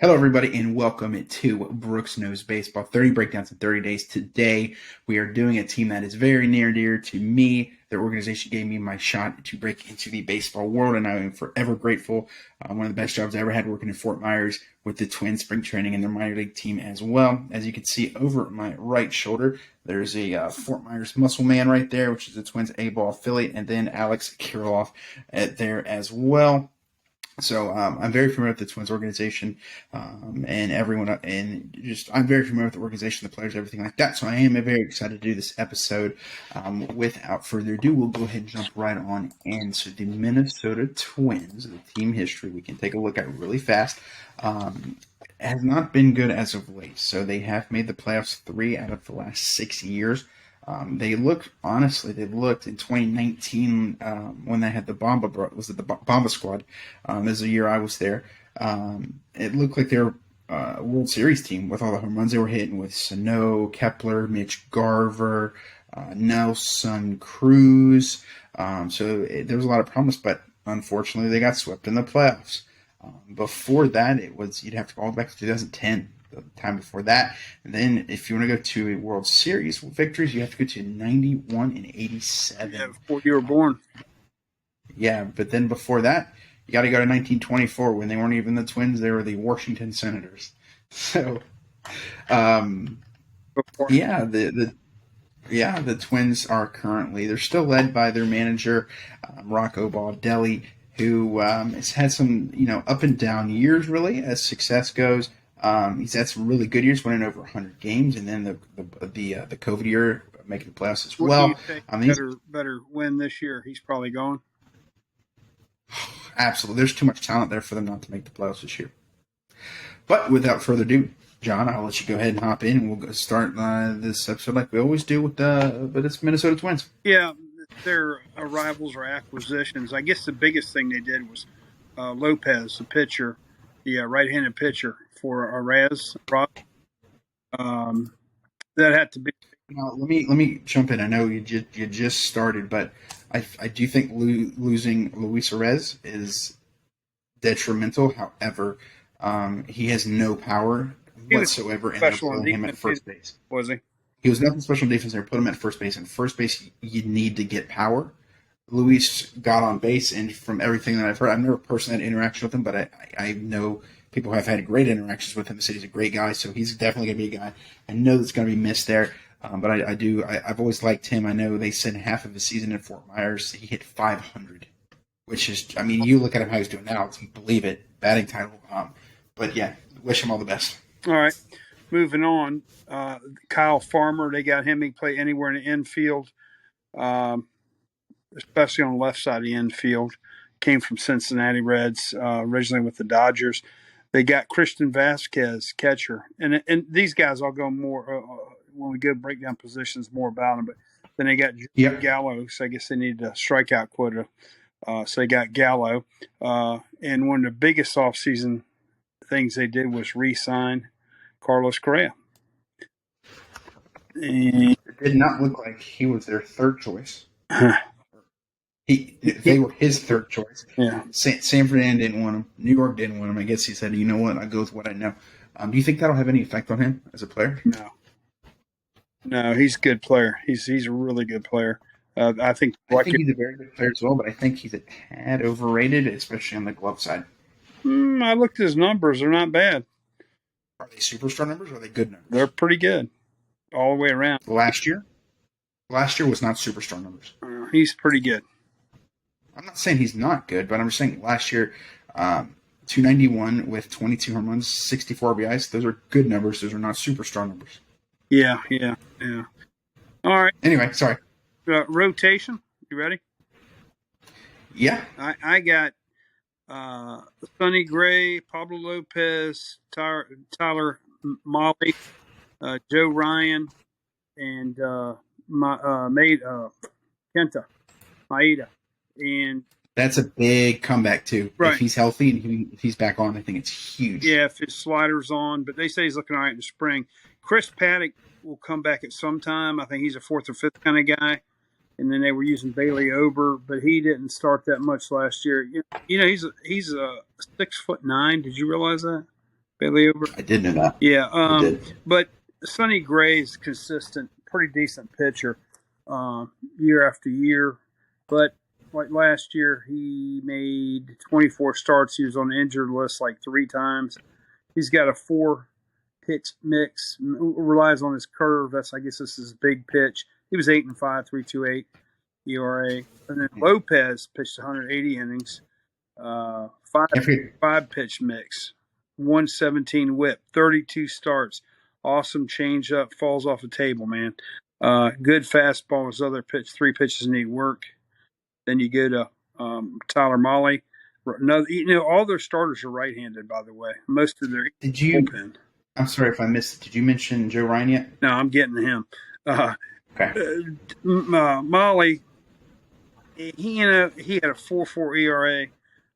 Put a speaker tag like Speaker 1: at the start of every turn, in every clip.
Speaker 1: Hello, everybody, and welcome to Brooks Knows Baseball 30 Breakdowns in 30 Days. Today, we are doing a team that is very near and dear to me. Their organization gave me my shot to break into the baseball world, and I am forever grateful. One of the best jobs I ever had working in Fort Myers with the Twins spring training and their minor league team as well. As you can see over my right shoulder, there's a Fort Myers Muscle Man right there, which is the Twins A-ball affiliate, and then Alex Kirilloff there as well. So I'm very familiar with the Twins organization and everyone, and I'm very familiar with the organization, the players, everything like that. So I am very excited to do this episode. Without further ado, we'll go ahead and jump right on into the Minnesota Twins, the team history. We can take a look at really fast. Has not been good as of late. So they have made the playoffs 3 out of the last 6 years. They looked in 2019 when they had the Bomba Squad? This is the year I was there. It looked like their World Series team with all the home runs they were hitting with Sano, Kepler, Mitch Garver, Nelson, Cruz. There was a lot of promise, but unfortunately they got swept in the playoffs. Before that, you'd have to go back to 2010. The time before that. And then if you want to go to a World Series victories, you have to go to 91 and 87.
Speaker 2: Yeah, before you were born.
Speaker 1: Yeah, but then before that, you got to go to 1924 when they weren't even the Twins. They were the Washington Senators. So, the Twins are they're still led by their manager, Rocco Baldelli, who has had some, up and down years, really, as success goes. He's had some really good years, winning over 100 games, and then the COVID year, making the playoffs as well.
Speaker 2: What do you think better win this year? He's probably going.
Speaker 1: Absolutely. There's too much talent there for them not to make the playoffs this year. But without further ado, John, I'll let you go ahead and hop in, and we'll go start this episode like we always do with it's Minnesota Twins.
Speaker 2: Yeah, their arrivals or acquisitions. I guess the biggest thing they did was Lopez, the pitcher, the right-handed pitcher for Arez. That had to be.
Speaker 1: Now, let me jump in. I know you just started, but I do think losing Luis Arez is detrimental. However, he has no power whatsoever, and they're putting him at first base.
Speaker 2: Was he?
Speaker 1: He was nothing special in defense. They put him at first base. And first base, you need to get power. Luis got on base, and from everything that I've heard, I've never personally had interaction with him, but I know people have had great interactions with him. They said he's a great guy, so he's definitely going to be a guy. I know that's going to be missed there, but I've always liked him. I know they said half of his season in Fort Myers, he hit 500, which is, you look at him how he's doing now, you believe it, batting title. But yeah, wish him all the best.
Speaker 2: All right, moving on. Kyle Farmer, they got him. He can play anywhere in the infield. Especially on the left side of the infield. Came from Cincinnati Reds, originally with the Dodgers. They got Christian Vasquez, catcher. And these guys, I'll go more when we go breakdown positions more about them. But then they got Gallo, so I guess they needed a strikeout quota. So they got Gallo. And one of the biggest offseason things they did was re-sign Carlos Correa.
Speaker 1: And it did not look like he was their third choice. They were his third choice.
Speaker 2: Yeah.
Speaker 1: San Fernando didn't want him. New York didn't want him. I guess he said, you know what, I go with what I know. Do you think that'll have any effect on him as a player?
Speaker 2: No, he's a good player. He's a really good player. I think
Speaker 1: he's a very good player as well, but I think he's a tad overrated, especially on the glove side.
Speaker 2: I looked at his numbers. They're not bad.
Speaker 1: Are they superstar numbers or are they good numbers?
Speaker 2: They're pretty good all the way around.
Speaker 1: Last year was not superstar numbers.
Speaker 2: He's pretty good.
Speaker 1: I'm not saying he's not good, but I'm just saying last year, 291 with 22 home runs, 64 RBIs. Those are good numbers. Those are not superstar numbers.
Speaker 2: Yeah. All right.
Speaker 1: Anyway, sorry.
Speaker 2: Rotation. You ready?
Speaker 1: Yeah.
Speaker 2: I got Sonny Gray, Pablo Lopez, Tyler Molly, Joe Ryan, and Kenta Maeda. And
Speaker 1: that's a big comeback too.
Speaker 2: Right.
Speaker 1: If he's healthy and if he's back on, I think it's huge.
Speaker 2: Yeah, if his slider's on, but they say he's looking all right in the spring. Chris Paddock will come back at some time. I think he's a fourth or fifth kind of guy. And then they were using Bailey Ober, but he didn't start that much last year. You know, he's a 6'9". Did you realize that? Bailey Ober.
Speaker 1: I did know that.
Speaker 2: Yeah,
Speaker 1: I did.
Speaker 2: but Sonny Gray's consistent, pretty decent pitcher year after year. But like last year, he made 24 starts. He was on the injured list like 3 times. He's got a 4-pitch mix. Relies on his curve. I guess this is his big pitch. He was 8-5, 3.28 ERA. And then Lopez pitched 180 innings. Five pitch mix, 117 whip, 32 starts. Awesome changeup, falls off the table, man. Good fastball. His other 3 pitches need work. Then you go to Tyler Molly. All their starters are right-handed, by the way. Most of their
Speaker 1: bullpen. I'm sorry if I missed it. Did you mention Joe Ryan yet?
Speaker 2: No, I'm getting to him.
Speaker 1: Okay.
Speaker 2: Molly, he had a 4.4 ERA.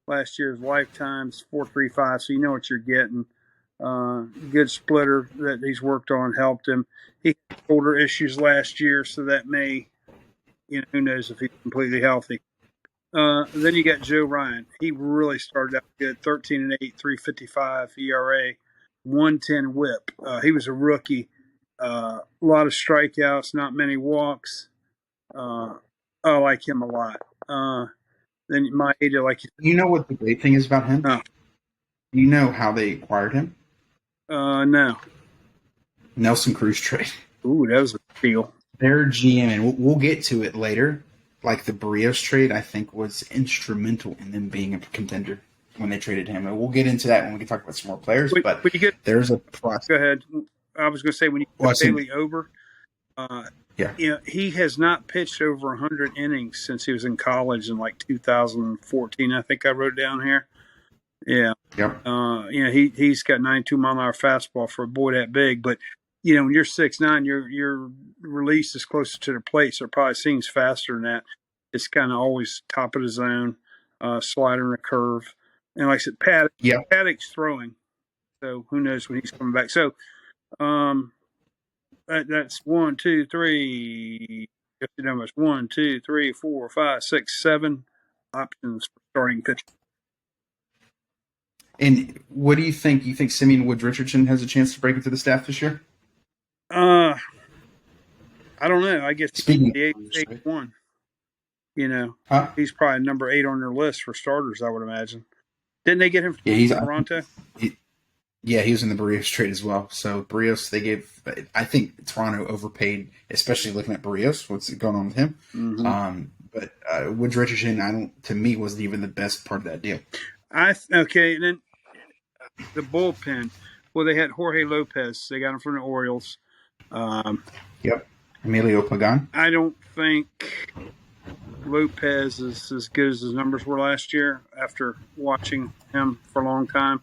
Speaker 2: Last year's lifetime's 4.35, so you know what you're getting. Good splitter that he's worked on helped him. He had shoulder issues last year, so that may, who knows if he's completely healthy. Then you got Joe Ryan. He really started out good, 13-8, 3.55 ERA, 110 WHIP. He was a rookie. A lot of strikeouts, not many walks. I like him a lot. Then my age,
Speaker 1: you know what the great thing is about him?
Speaker 2: Oh.
Speaker 1: You know how they acquired him?
Speaker 2: No.
Speaker 1: Nelson Cruz trade.
Speaker 2: Ooh, that was a steal.
Speaker 1: Their GM, and we'll get to it later. Like the Barrios trade, I think was instrumental in them being a contender when they traded him. And we'll get into that when we can talk about some more players. But there's a process.
Speaker 2: Go ahead. I was going to say when you get Bailey Ober.
Speaker 1: Yeah.
Speaker 2: He has not pitched over 100 innings since he was in college in like 2014. I think I wrote down here. Yeah.
Speaker 1: Yep.
Speaker 2: He's got 92-mile-an-hour fastball for a boy that big. But, when you're 6'9", your release is closer to the plate, so it probably seems faster than that. It's kind of always top of the zone, slider and a curve. And like I said, Paddock's throwing. So who knows when he's coming back. So, that's 1, 2, 3. If the numbers 1, 2, 3, 4, 5, 6, 7 options for starting pitching.
Speaker 1: And what do you think? You think Simeon Woods Richardson has a chance to break into the staff this year?
Speaker 2: I don't know. I guess
Speaker 1: Speaking
Speaker 2: the 8-1. He's probably number 8 on their list for starters, I would imagine. Didn't they get him from Toronto?
Speaker 1: Yeah, he was in the Barrios trade as well. So Barrios, I think Toronto overpaid, especially looking at Barrios, what's going on with him.
Speaker 2: Mm-hmm.
Speaker 1: But Woods Richardson, to me, wasn't even the best part of that deal.
Speaker 2: Okay, and then the bullpen. Well, they had Jorge Lopez. They got him from the Orioles.
Speaker 1: Yep. Emilio Pagan.
Speaker 2: I don't think Lopez is as good as his numbers were last year after watching him for a long time.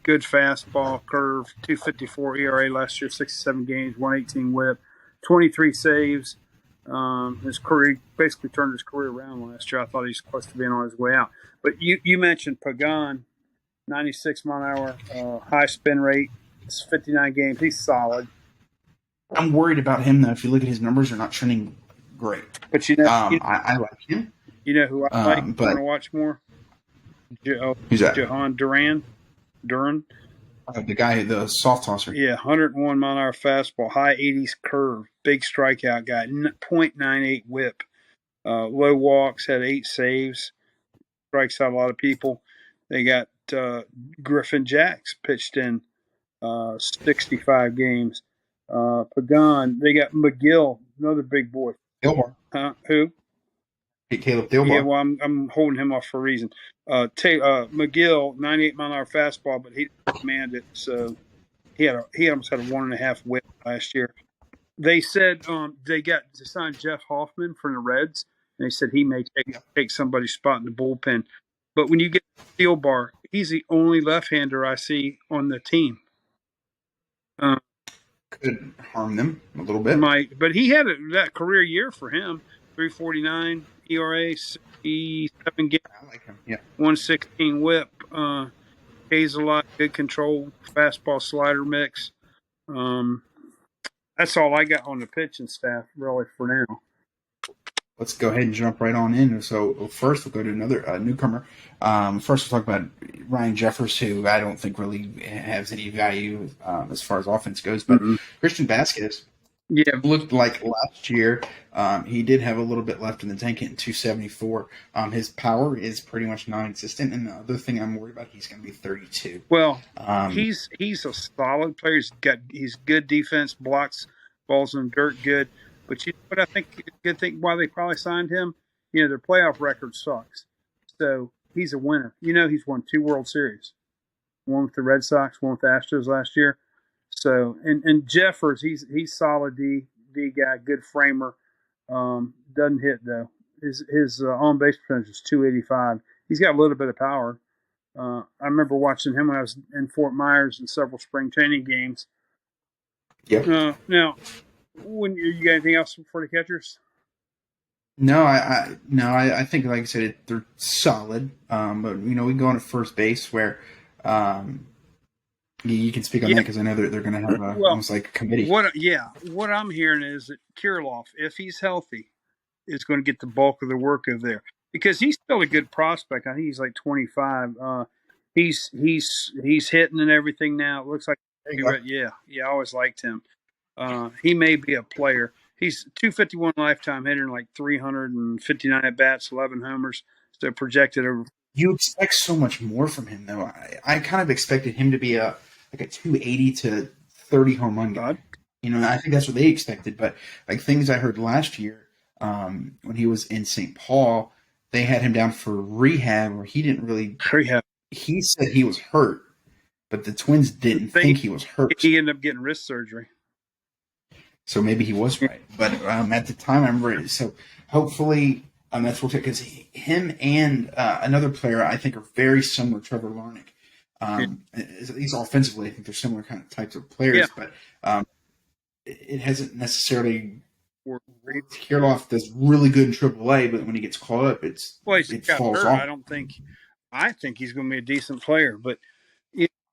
Speaker 2: Good fastball, curve, 2.54 ERA last year, 67 games, 118 WHIP, 23 saves. His career basically turned his career around last year. I thought he was close to being on his way out. But you mentioned Pagan, 96-mile-an-hour, high spin rate. It's 59 games. He's solid.
Speaker 1: I'm worried about him, though. If you look at his numbers, they're not trending great.
Speaker 2: But
Speaker 1: I like him.
Speaker 2: You know who I like? Want to watch more?
Speaker 1: Who's that?
Speaker 2: Johan Duran.
Speaker 1: The guy, the soft tosser.
Speaker 2: Yeah, 101-mile-an-hour fastball, high 80s curve, big strikeout guy, 0.98 WHIP, low walks, had 8 saves, strikes out a lot of people. They got Griffin Jacks pitched in 65 games. Pagan, they got McGill, another big boy.
Speaker 1: Gilmore.
Speaker 2: Who?
Speaker 1: Caleb Gilmore.
Speaker 2: Yeah, well, I'm holding him off for a reason. McGill, 98-mile-an-hour fastball, but he didn't command it, so he almost had a 1.5 WHIP last year. They said they signed Jeff Hoffman from the Reds, and they said he may take somebody's spot in the bullpen. But when you get Steel Bar, he's the only left-hander I see on the team.
Speaker 1: Could harm them a little bit.
Speaker 2: But he had that career year for him, 3.49 ERA, 67 games.
Speaker 1: I like him. Yeah.
Speaker 2: 116 WHIP. Pays a lot, good control, fastball slider mix. That's all I got on the pitching staff really for now.
Speaker 1: let's go ahead and jump right on in. So first, we'll go to another newcomer. First, we'll talk about Ryan Jeffers, who I don't think really has any value as far as offense goes. But
Speaker 2: Mm-hmm.
Speaker 1: Christian Vasquez
Speaker 2: Yeah.
Speaker 1: looked like last year. He did have a little bit left in the tank at 274. His power is pretty much non-existent. And the other thing I'm worried about, he's going to be 32.
Speaker 2: Well,
Speaker 1: Um,
Speaker 2: he's a solid player. He's good defense, blocks balls in dirt good. But you know what I think is a good thing why they probably signed him? You know, their playoff record sucks. So he's a winner. You know, he's won 2 World Series. One with the Red Sox, one with the Astros last year. So and Jeffers, he's solid D guy, good framer. Doesn't hit though. His on base percentage is 285. He's got a little bit of power. I remember watching him when I was in Fort Myers in several spring training games.
Speaker 1: yep.
Speaker 2: Now, when you got anything else for the catchers?
Speaker 1: No, I think, like I said, they're solid. But we can go on at first base where um, you can speak on that because I know they're going to have
Speaker 2: Well,
Speaker 1: almost like a committee.
Speaker 2: what I'm hearing is that Kirilloff, if he's healthy, is going to get the bulk of the work over there because he's still a good prospect. I think he's like 25. He's hitting and everything now. It looks like yeah. I always liked him. He may be a player. He's 251 lifetime hitter and like 359 at bats, 11 homers. So projected over.
Speaker 1: You expect so much more from him, though. I kind of expected him to be a 280 to 30 home run guy. I think that's what they expected. But like things I heard last year when he was in St. Paul, they had him down for rehab where he didn't really.
Speaker 2: Rehab.
Speaker 1: He said he was hurt, but the Twins didn't think he was hurt.
Speaker 2: He ended up getting wrist surgery.
Speaker 1: So maybe he was right. But at the time, I remember. So hopefully, that's what because him and another player I think are very similar, Trevor Larnach. At least offensively, I think they're similar kind of types of players.
Speaker 2: Yeah.
Speaker 1: But it hasn't necessarily. Kirilloff does really good in AAA, but when he gets called up, it falls
Speaker 2: hurt.
Speaker 1: off.
Speaker 2: I think he's going to be a decent player, but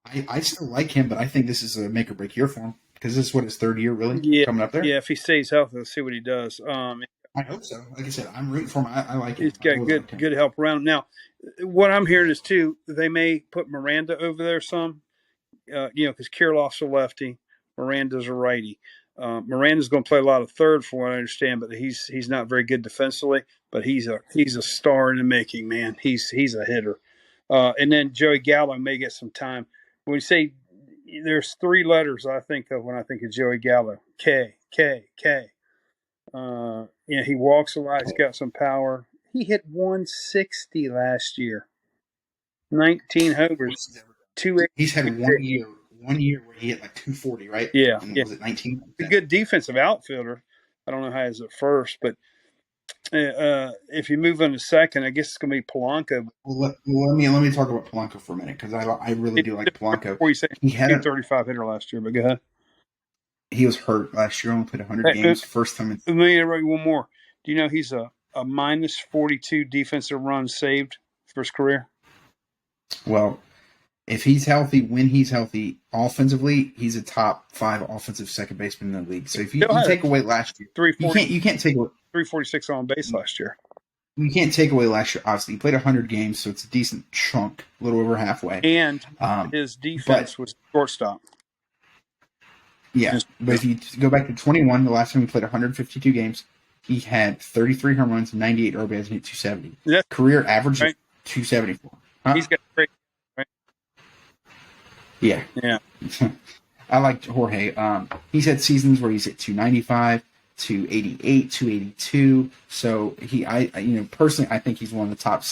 Speaker 1: I still like him. But I think this is a make or break year for him because this is what his third year really coming up there.
Speaker 2: Yeah, if he stays healthy, let's see what he does.
Speaker 1: I hope so. Like I said, I'm rooting for him. I like him.
Speaker 2: He's got good help around him. Now, what I'm hearing is too they may put Miranda over there some. Because Kirilloff's a lefty, Miranda's a righty. Miranda's going to play a lot of third, from what I understand, but he's not very good defensively. But he's a star in the making, man. He's a hitter. And then Joey Gallo may get some time. When we say there's 3 letters I think of when I think of Joey Gallo: K. He walks a lot. He's got some power. He hit 160 last year. 19 homers.
Speaker 1: He's had 1 year where he hit like 240, right?
Speaker 2: Yeah.
Speaker 1: Was it 19?
Speaker 2: A good defensive outfielder. I don't know how he's at first, but if you move on to second, I guess it's going to be Polanco.
Speaker 1: Well, let me talk about Polanco for a minute because I really do like Polanco.
Speaker 2: He had a 35 hitter last year, but go ahead.
Speaker 1: He was hurt last year. Only played 100 games. First time.
Speaker 2: Let me interrupt you one more. Do you know he's a minus 42 defensive runs saved for his career?
Speaker 1: Well, if he's healthy, when he's healthy, offensively, he's a top 5 offensive second baseman in the league. So if you take away last year, you can't take away
Speaker 2: 346 on base last year.
Speaker 1: You can't take away last year. Obviously, he played 100 games, so it's a decent chunk, a little over halfway.
Speaker 2: And his defense was shortstop.
Speaker 1: Yeah, but if you go back to 21, the last time he played 152 games, he had 33 home runs, 98 RBIs, and hit 270.
Speaker 2: That's
Speaker 1: career average
Speaker 2: right.
Speaker 1: is 274. Huh?
Speaker 2: He's got great. Right?
Speaker 1: Yeah. I like Jorge. He's had seasons where he's at 295, 288, 282. So personally, I think he's one of the top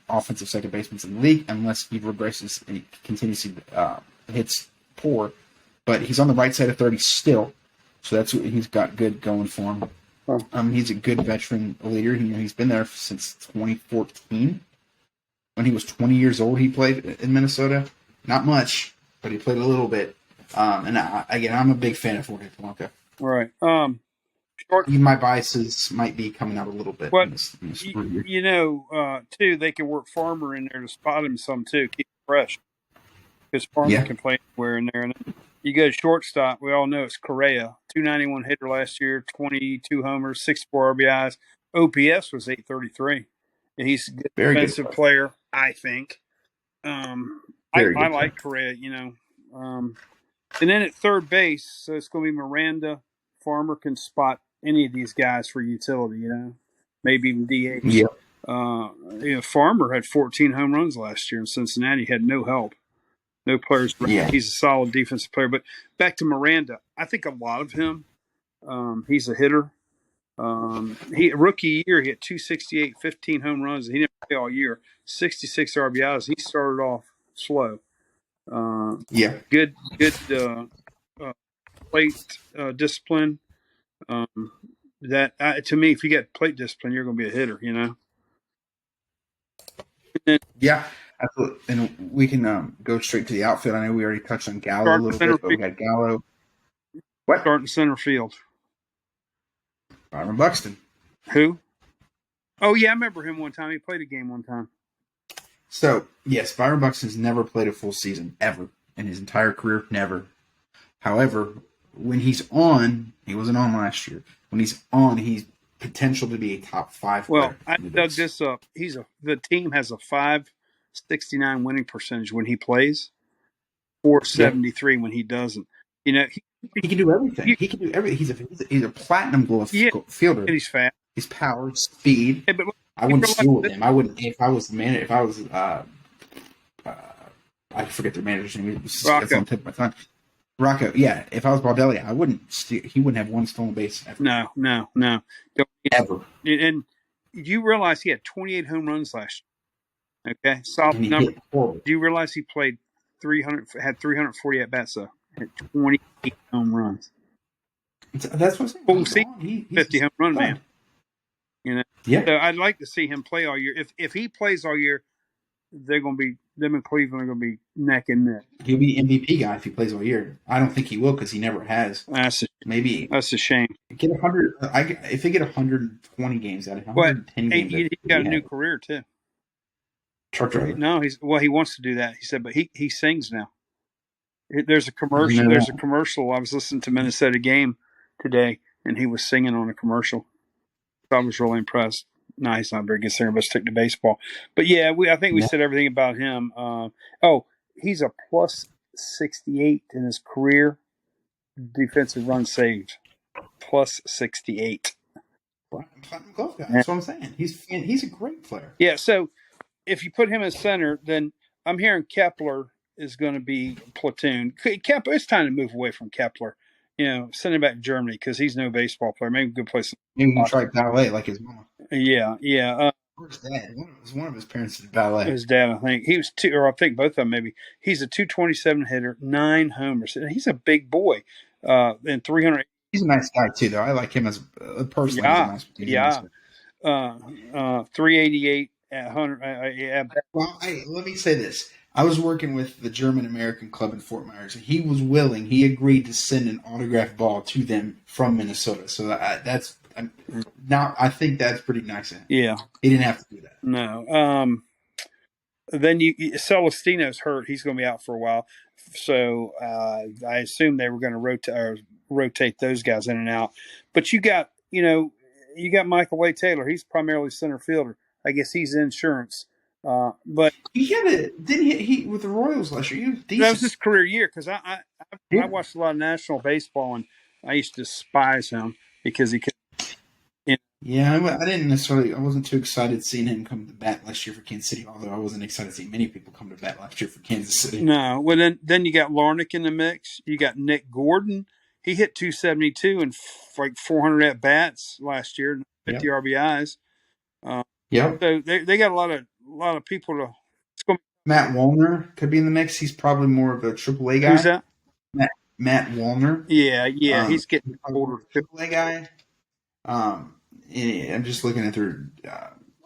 Speaker 1: offensive second basemen in the league, unless he regresses and he continuously hits poor. But he's on the right side of 30 still, so that's what he's got good going for him. He's a good veteran leader. He's been there since 2014. When he was 20 years old, he played in Minnesota. Not much, but he played a little bit. And I'm a big fan of Jorge Polanco.
Speaker 2: Right.
Speaker 1: My biases might be coming out a little bit.
Speaker 2: But too, they can work Farmer in there to spot him some too, keep him fresh. Because Farmer can play anywhere in there. And you go to shortstop, we all know it's Correa. 291 hitter last year, 22 homers, 64 RBIs. OPS was 833. And he's a good
Speaker 1: Very good
Speaker 2: defensive player, I think.
Speaker 1: Very
Speaker 2: I
Speaker 1: good player.
Speaker 2: like Correa, and then at third base, so it's going to be Miranda. Farmer can spot any of these guys for utility, maybe even DH.
Speaker 1: Yeah.
Speaker 2: Farmer had 14 home runs last year in Cincinnati. Had no help, no players.
Speaker 1: Yeah.
Speaker 2: He's a solid defensive player. But back to Miranda, I think a lot of him. He's a hitter. Rookie year, he had 268, 15 home runs. He didn't play all year. 66 RBIs. He started off slow.
Speaker 1: Yeah.
Speaker 2: Good plate discipline. To me, if you get plate discipline, you're going to be a hitter.
Speaker 1: Yeah. Absolutely. And we can go straight to the outfield. I know we already touched on Gallo a little bit, but we got Gallo. What?
Speaker 2: Starting center field.
Speaker 1: Byron Buxton.
Speaker 2: Who? Oh, yeah, I remember him one time. He played a game one time.
Speaker 1: So, yes, Byron Buxton's never played a full season, ever. In his entire career, never. However, when he's on, he wasn't on last year. When he's on, he's potential to be a top 5 player.
Speaker 2: Well, I dug this up. The team has a 569 winning percentage when he plays, 473 when he doesn't.
Speaker 1: He can do everything. He can do everything. He's a platinum glove fielder.
Speaker 2: And he's fast.
Speaker 1: His power, speed.
Speaker 2: Yeah, but
Speaker 1: I wouldn't steal with him. I wouldn't if I was the man. If I was, I forget their manager's name. That's on the tip of my tongue. Rocco. Yeah. If I was Baldelli, I wouldn't steal. He wouldn't have one stolen base ever.
Speaker 2: No.
Speaker 1: Ever.
Speaker 2: And you realize he had 28 home runs last year. Okay, solid number. Do you realize he played 340 at bats though? Had 28 home runs.
Speaker 1: That's what I'm saying.
Speaker 2: Full season, he's 50 home run man.
Speaker 1: Yeah.
Speaker 2: So I'd like to see him play all year. If he plays all year, them in Cleveland are going to be neck and neck.
Speaker 1: He'll be MVP guy if he plays all year. I don't think he will because he never has.
Speaker 2: Maybe that's a shame.
Speaker 1: Get 100. If they get 120 games out of him, 110 games.
Speaker 2: He got a new career too.
Speaker 1: Truck driver.
Speaker 2: No, he wants to do that. He said, but he sings now. There's a commercial. There's a commercial. I was listening to Minnesota game today, and he was singing on a commercial. I was really impressed. No, he's not a very good singer, but stick to baseball. But yeah, I think we said everything about him. He's a plus 68 in his career. Defensive run saved, plus 68.
Speaker 1: Platinum glove guy. That's what I'm saying. He's a great player.
Speaker 2: Yeah. So if you put him as center, then I'm hearing Kepler is going to be platoon. Kepler, it's time to move away from Kepler. Send him back to Germany because he's no baseball player. Maybe a good place.
Speaker 1: Maybe he can try ballet like his mama.
Speaker 2: Yeah.
Speaker 1: Where's dad? One of his parents did ballet.
Speaker 2: His dad, I think. He was I think both of them maybe. He's a 227 hitter, 9 homers. He's a big boy. And 300.
Speaker 1: He's a nice guy too, though. I like him as personally.
Speaker 2: Yeah. 388 at 100.
Speaker 1: Well, let me say this. I was working with the German American Club in Fort Myers, and he agreed to send an autographed ball to them from Minnesota. So I think that's pretty nice of him.
Speaker 2: Yeah.
Speaker 1: He didn't have to do that.
Speaker 2: No. Then Celestino's hurt. He's going to be out for a while. So I assume they were going to rotate those guys in and out. But you got Michael A. Taylor. He's primarily center fielder. I guess he's insurance. But
Speaker 1: didn't he with the Royals last year? He was decent.
Speaker 2: That was his career year because I watched a lot of national baseball and I used to despise him because he could.
Speaker 1: Yeah, I didn't necessarily. I wasn't too excited seeing him come to bat last year for Kansas City. Although I wasn't excited seeing many people come to bat last year for Kansas City.
Speaker 2: No, well then you got Larnick in the mix. You got Nick Gordon. He hit 272 and like 400 at bats last year, 50 RBIs.
Speaker 1: Yeah.
Speaker 2: So they got a lot of people to.
Speaker 1: Matt Wallner could be in the mix. He's probably more of a AAA guy.
Speaker 2: Who's that?
Speaker 1: Matt Wallner.
Speaker 2: Yeah. He's getting older.
Speaker 1: AAA guy. I'm just looking at their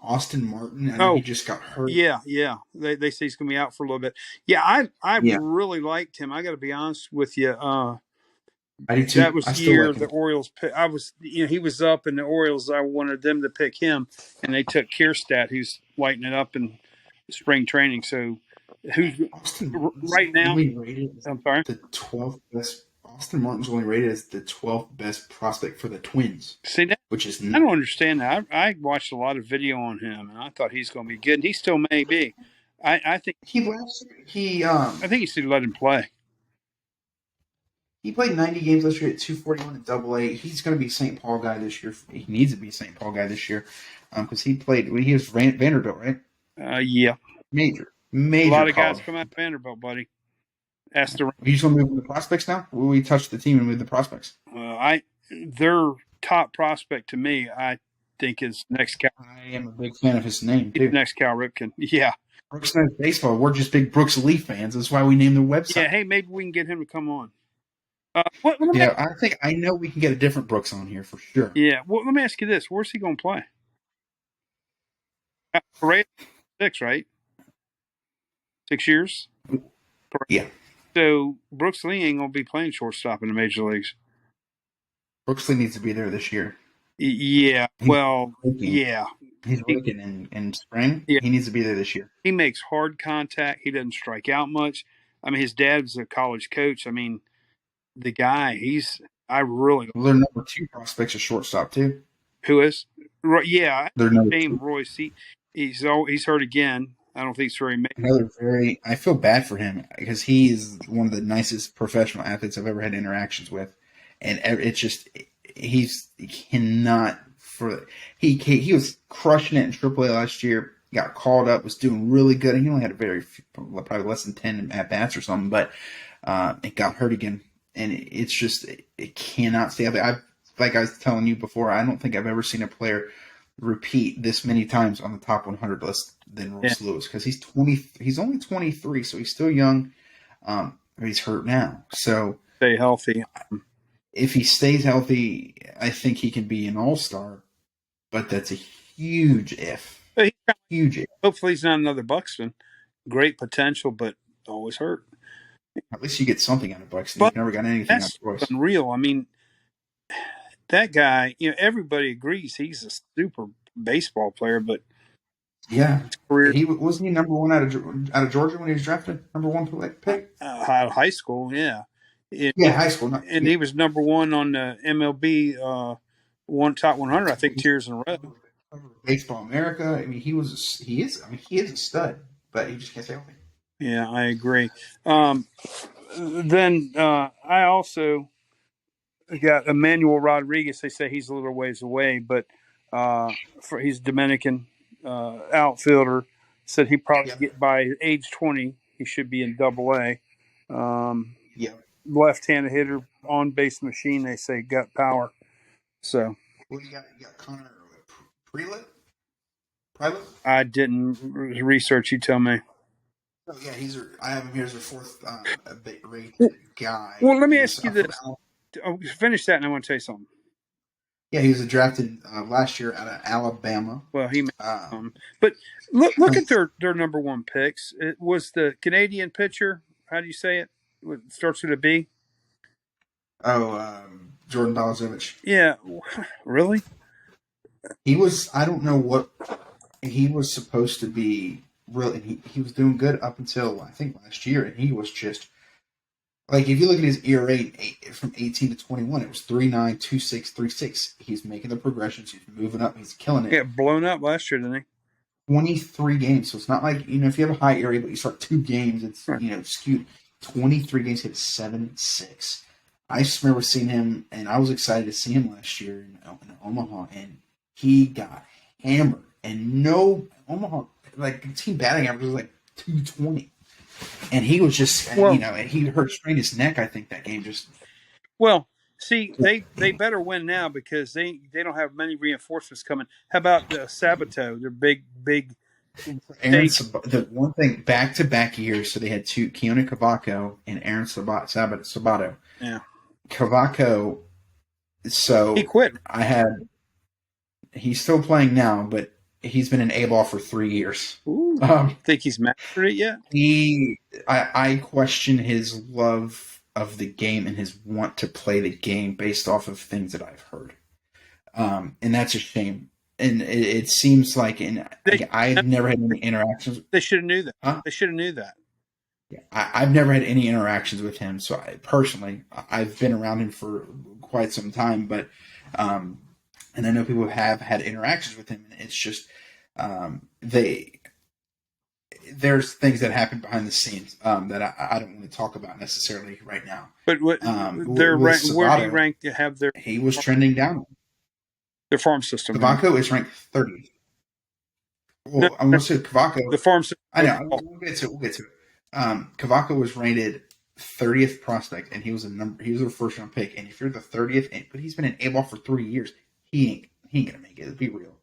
Speaker 1: Austin Martin. I think he just got hurt.
Speaker 2: Yeah. They say he's going to be out for a little bit. Yeah, I really liked him. I got to be honest with you.
Speaker 1: I do too.
Speaker 2: That was the year the Orioles pick. He was up, and the Orioles. I wanted them to pick him, and they took Kierstadt, who's lighting it up in spring training. So, who's right now? I'm sorry.
Speaker 1: The 12th best. Austin Martin's only rated as the 12th best prospect for the Twins.
Speaker 2: See that?
Speaker 1: which is
Speaker 2: I don't understand that. I watched a lot of video on him, and I thought he's going to be good, and he still may be. I think
Speaker 1: he last year,
Speaker 2: I think you should let him play.
Speaker 1: he played 90 games last year at 241 at Double A. He's going to be a St. Paul guy this year. He needs to be a St. Paul guy this year because he played when he was Vanderbilt, right?
Speaker 2: Yeah,
Speaker 1: Major
Speaker 2: a lot of guys
Speaker 1: college.
Speaker 2: come out of Vanderbilt, buddy. Ask the
Speaker 1: You just want to move the prospects now? Will we touch the team and move the prospects?
Speaker 2: their top prospect to me, I think is next Cal.
Speaker 1: I am a big fan of his name too.
Speaker 2: Next Cal Ripken. Yeah.
Speaker 1: Brooks knows baseball. We're just big Brooks Leaf fans. That's why we named the website.
Speaker 2: Yeah. Hey, maybe we can get him to come on.
Speaker 1: Yeah, I think I know we can get a different Brooks on here for sure.
Speaker 2: Yeah. Well, let me ask you this: where's he going to play? Parade 6, right? 6 years.
Speaker 1: Yeah.
Speaker 2: So Brooks Lee ain't going to be playing shortstop in the major leagues.
Speaker 1: Brooks Lee needs to be there this year.
Speaker 2: Yeah. Well, yeah.
Speaker 1: He's looking in spring.
Speaker 2: Yeah.
Speaker 1: He needs to be there this year.
Speaker 2: He makes hard contact. He doesn't strike out much. I mean, his dad's a college coach. I mean, the guy, I really.
Speaker 1: Well, their number 2 prospect's a shortstop too.
Speaker 2: Who is? Yeah.
Speaker 1: Their number
Speaker 2: James
Speaker 1: 2.
Speaker 2: Royce. He's hurt again. I don't think it's very.
Speaker 1: I feel bad for him because he is one of the nicest professional athletes I've ever had interactions with, and it's just he cannot. He was crushing it in AAA last year. Got called up, was doing really good, and he only had probably less than 10 at bats or something. But it got hurt again, and it's just it cannot stay up there. Like I was telling you before, I don't think I've ever seen a player repeat this many times on the top 100 list than Royce Lewis because he's 20. He's only 23, so he's still young. But he's hurt now, so
Speaker 2: Stay healthy.
Speaker 1: If he stays healthy, I think he can be an all-star. But that's a huge if. Huge if.
Speaker 2: Hopefully, he's not another Buxton. Great potential, but always hurt.
Speaker 1: At least you get something out of Buxton. You've never got anything out of Royce.
Speaker 2: That's unreal. I mean, that guy, everybody agrees he's a super baseball player, but
Speaker 1: yeah, wasn't he number 1 out of Georgia when he was drafted? Number 1 pick
Speaker 2: out of high school, yeah.
Speaker 1: High school,
Speaker 2: he was number 1 on the MLB top 100, I think, 2 years in a row.
Speaker 1: Baseball America. I mean, he is a stud, but he just can't stay healthy.
Speaker 2: Yeah, I agree. Then I also got Emmanuel Rodriguez. They say he's a little ways away, but he's Dominican outfielder. Said he probably get by age 20. He should be in Double A. Left-handed hitter, on-base machine. They say got power. So.
Speaker 1: Well, you got Connor Prelit.
Speaker 2: I didn't research. You tell me.
Speaker 1: Oh yeah, I have him here as a 4th rated guy.
Speaker 2: Well, let me ask you this. Finish that, and I want to tell you something.
Speaker 1: Yeah, he was drafted last year out of Alabama.
Speaker 2: Well, he but look at their number 1 picks. It was the Canadian pitcher. How do you say it? It starts with a B.
Speaker 1: Oh, Jordan Balazovic.
Speaker 2: Yeah, really?
Speaker 1: He was. I don't know what he was supposed to be. Really, he was doing good up until I think last year, and he was just like if you look at his ERA from 18 to 21, it was 3.9, 2.6, 3.6. He's making the progressions. He's moving up. He's killing it.
Speaker 2: Yeah, blown up last year, didn't he?
Speaker 1: 23 games. So it's not like if you have a high ERA, but you start 2 games, it's skewed. 23 games, hit 7.6. I just remember seeing him, and I was excited to see him last year in Omaha, and he got hammered. And Omaha, like team batting average was like 220, and he was just and he strained his neck. I think that game just.
Speaker 2: Well, see, they better win now because they don't have many reinforcements coming. How about Sabato? They're big.
Speaker 1: The one thing back-to-back years, so they had Keone Cavaco and Aaron Sabato.
Speaker 2: Yeah,
Speaker 1: Cavaco. So
Speaker 2: he quit.
Speaker 1: He's still playing now, but he's been an A-ball for 3 years.
Speaker 2: Think he's mastered it yet?
Speaker 1: I question his love of the game and his want to play the game based off of things that I've heard, and that's a shame. And it seems like, I've never had any interactions.
Speaker 2: They should have knew that.
Speaker 1: Huh?
Speaker 2: They should have knew that.
Speaker 1: Yeah, I've never had any interactions with him. So I've been around him for quite some time, but and I know people have had interactions with him, and it's just they there's things that happen behind the scenes that I don't want to talk about necessarily right now.
Speaker 2: But what they're
Speaker 1: With
Speaker 2: where do you
Speaker 1: Savato,
Speaker 2: rank to have
Speaker 1: he was trending down.
Speaker 2: their farm system?
Speaker 1: Cavaco is ranked 30th.
Speaker 2: No,
Speaker 1: Well, I'm going to say Cavaco.
Speaker 2: the farm system.
Speaker 1: I know. We'll get to it. We'll get to it. Cavaco was rated 30th prospect, and he was a first round pick. And if you're the 30th, but he's been in A ball for 3 years, he ain't gonna make it. Let's be real.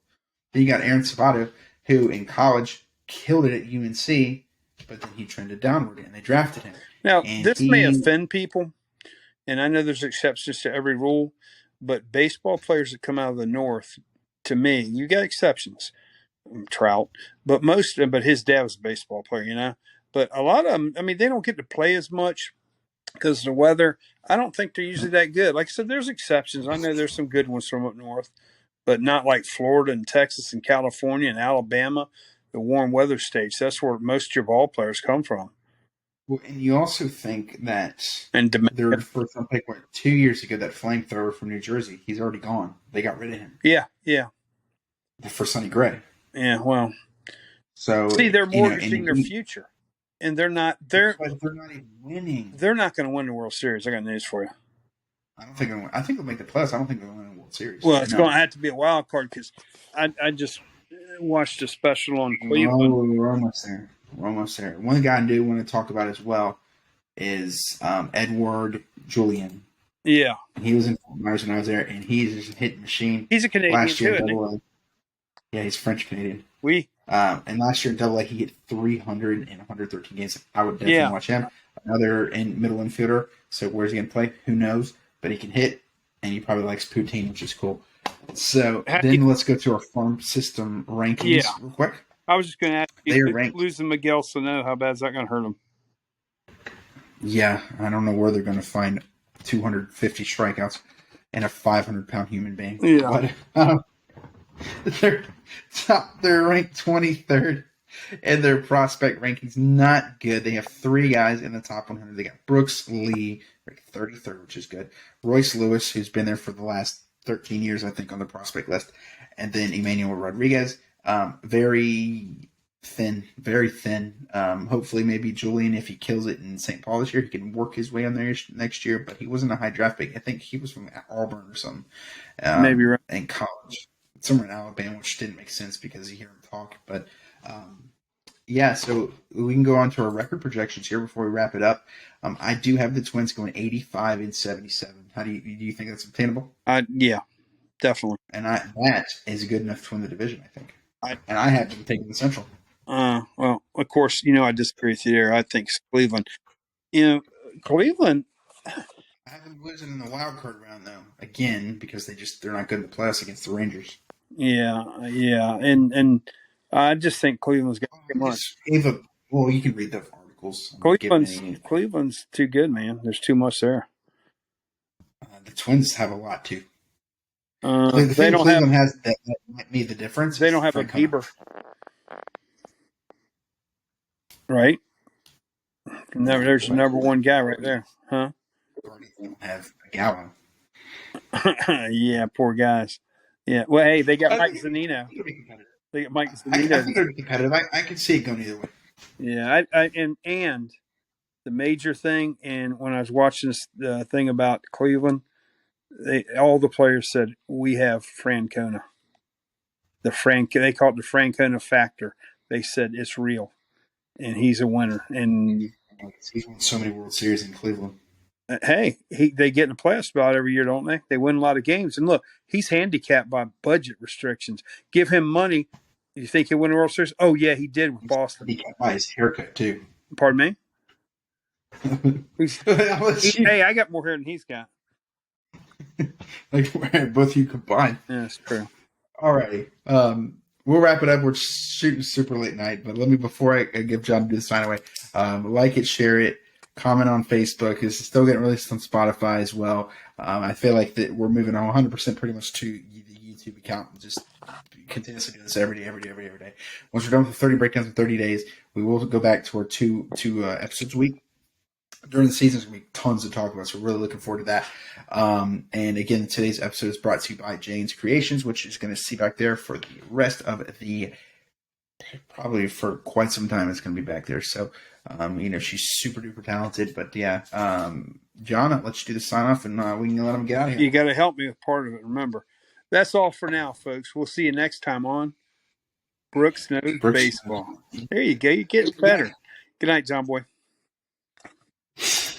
Speaker 1: Then you got Aaron Savato, who in college killed it at UNC, but then he trended downward, and they drafted him.
Speaker 2: Now,
Speaker 1: And
Speaker 2: this may offend people, and I know there's exceptions to every rule, but baseball players that come out of the North, to me, you got exceptions. Trout, but his dad was a baseball player, But a lot of them, I mean, they don't get to play as much because of the weather. I don't think they're usually that good. Like I said, there's exceptions. I know there's some good ones from up north, but not like Florida and Texas and California and Alabama, the warm weather states. That's where most of your ball players come from.
Speaker 1: Well, and you also think that
Speaker 2: And
Speaker 1: their first round pick 2 years ago, that flamethrower from New Jersey, he's already gone. They got rid of him.
Speaker 2: Yeah.
Speaker 1: For Sonny Gray.
Speaker 2: Yeah, well.
Speaker 1: So
Speaker 2: see, they're mortgaging their future. And they're not
Speaker 1: not even winning.
Speaker 2: They're not going to win the World Series. I got news for you.
Speaker 1: I don't think they'll win. I think they'll make the playoffs. I don't think they'll win the World Series.
Speaker 2: Well, it's going to have to be a wild card because I just watched a special on Cleveland.
Speaker 1: Oh, we're almost there. One guy I do want to talk about as well is Edward Julian.
Speaker 2: Yeah.
Speaker 1: He was in Fort Myers when I was there, and he's just a hitting machine.
Speaker 2: He's a Canadian
Speaker 1: last year
Speaker 2: too,
Speaker 1: isn't he? Yeah, he's French-Canadian. And last year in Double A, he hit 300 in 113 games. I would definitely watch him. Another middle infielder. So where's he going to play? Who knows? But he can hit, and he probably likes poutine, which is cool. So let's go to our farm system rankings real quick.
Speaker 2: I was just going to ask you, losing Miguel Sano, how bad is that going to hurt him?
Speaker 1: Yeah, I don't know where they're going to find 250 strikeouts and a 500-pound human being.
Speaker 2: Yeah.
Speaker 1: But, they're ranked 23rd, and their prospect ranking's not good. They have 3 guys in the top 100. They got Brooks Lee, ranked 33rd, which is good. Royce Lewis, who's been there for the last 13 years, I think, on the prospect list. And then Emmanuel Rodriguez, very thin. Hopefully, maybe Julian, if he kills it in St. Paul this year, he can work his way on there next year. But he wasn't a high draft pick. I think he was from Auburn or something.
Speaker 2: Maybe right.
Speaker 1: In college. Somewhere in Alabama, which didn't make sense because you hear him talk. But, so we can go on to our record projections here before we wrap it up. I do have the Twins going 85 and 77. How do you think that's obtainable?
Speaker 2: Yeah, definitely.
Speaker 1: And that is good enough to win the division, I think. And I have them taking the Central.
Speaker 2: Well, of course, I disagree with you there. I think Cleveland. Cleveland.
Speaker 1: I have them losing in the wild card round though, again, because they're not good in the playoffs against the Rangers.
Speaker 2: Yeah, and I just think Cleveland's got too much.
Speaker 1: Well, you can read the articles.
Speaker 2: Cleveland's too good, man. There's too much there.
Speaker 1: The Twins have a lot too.
Speaker 2: They don't
Speaker 1: Cleveland has that might be the difference.
Speaker 2: They don't have a Bieber, right? There's the number one guy right there, huh?
Speaker 1: They don't have a Gallo.
Speaker 2: Yeah, poor guys. Yeah. Well, hey, they got Mike Zunino. They got Mike Zunino.
Speaker 1: I think they're competitive. I can see it going either way.
Speaker 2: Yeah. And the major thing, and when I was watching this thing about Cleveland, all the players said we have Francona. They call it the Francona factor. They said it's real, and he's a winner. And
Speaker 1: he's won so many World Series in Cleveland.
Speaker 2: Hey, they get in a playoff spot every year, don't they? They win a lot of games. And look, he's handicapped by budget restrictions. Give him money. You think he'll win a World Series? Oh, yeah, he did with Boston.
Speaker 1: He got by his haircut, too.
Speaker 2: Pardon me? Hey, I got more hair than he's got.
Speaker 1: Like both you combined.
Speaker 2: Yeah, that's true.
Speaker 1: All righty. We'll wrap it up. We're shooting super late night, but before I give John to do the sign away, like it, share it, comment on Facebook. It's still getting released on Spotify as well. I feel like that we're moving on 100% pretty much to the YouTube account. Just continuously do this every day. Once we're done with the 30 breakdowns in 30 days, we will go back to our two episodes a week. during the season. There's going to be tons to talk about, so we're really looking forward to that. And again, today's episode is brought to you by Jane's Creations, which is going to see back there for the rest of the probably for quite some time. It's going to be back there. So, she's super duper talented. But yeah, John, let's do the sign off and we can let him get out of here.
Speaker 2: You got to help me with part of it. Remember, that's all for now, folks. We'll see you next time on Brooks Knows
Speaker 1: Brooks.
Speaker 2: Baseball. There you go. You're getting better. Good night, John Boy.